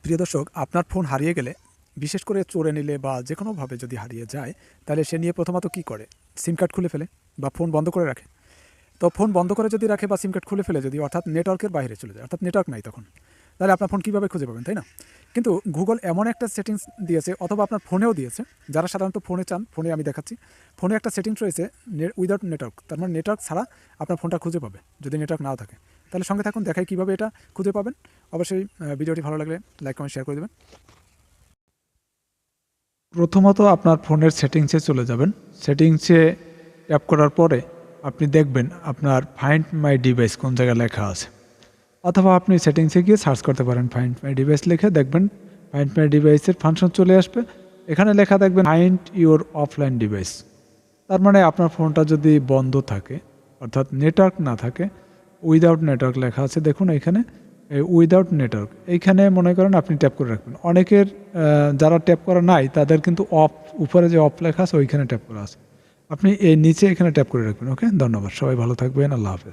প্রিয় দর্শক, আপনার ফোন হারিয়ে গেলে, বিশেষ করে চোরে নিলে বা যে কোনোভাবে যদি হারিয়ে যায়, তাহলে সে নিয়ে প্রথমত কী করে? সিম কার্ড খুলে ফেলে বা ফোন বন্ধ করে রাখে। তো ফোন বন্ধ করে যদি রাখে বা সিম কার্ড খুলে ফেলে যদি, অর্থাৎ নেটওয়ার্কের বাইরে চলে যায়, অর্থাৎ নেটওয়ার্ক নাই তখন, তাহলে আপনার ফোন কীভাবে খুঁজে পাবেন, তাই না? কিন্তু গুগল এমন একটা সেটিংস দিয়েছে, অথবা আপনার ফোনেও দিয়েছে, যারা সাধারণত ফোনে চান, ফোনে আমি দেখাচ্ছি, ফোনে একটা সেটিংস রয়েছে উইদাউট নেটওয়ার্ক, তার মানে নেটওয়ার্ক ছাড়া আপনার ফোনটা খুঁজে পাবে যদি নেটওয়ার্ক নাও থাকে। তাহলে সঙ্গে থাকুন, দেখাই কীভাবে এটা খুঁজে পাবেন। অবশ্যই ভিডিওটি ভালো লাগলে লাইক কমেন্ট শেয়ার করে দেবেন। প্রথমত আপনার ফোনের সেটিংসে চলে যাবেন। সেটিংসে ট্যাপ করার পরে আপনি দেখবেন আপনার ফাইন্ড মাই ডিভাইস কোন জায়গায় লেখা আছে, অথবা আপনি সেটিংসে গিয়ে সার্চ করতে পারেন ফাইন্ড মাই ডিভাইস লিখে, দেখবেন ফাইন্ড মাই ডিভাইসের ফাংশন চলে আসবে। এখানে লেখা দেখবেন ফাইন্ড ইউর অফলাইন ডিভাইস। তার মানে আপনার ফোনটা যদি বন্ধ থাকে, অর্থাৎ নেটওয়ার্ক না থাকে, উইদাউট নেটওয়ার্ক লেখা আছে, দেখুন এখানে উইদাউট নেটওয়ার্ক, এইখানে মনে করেন আপনি ট্যাপ করে রাখবেন। অনেকের যারা ট্যাপ করা নাই তাদের কিন্তু অফ, উপরে যে অফ লেখা আছে ওইখানে ট্যাপ করা আছে। আপনি এই নিচে এখানে ট্যাপ করে রাখবেন। ওকে, ধন্যবাদ, সবাই ভালো থাকবেন, আল্লাহ হাফেজ।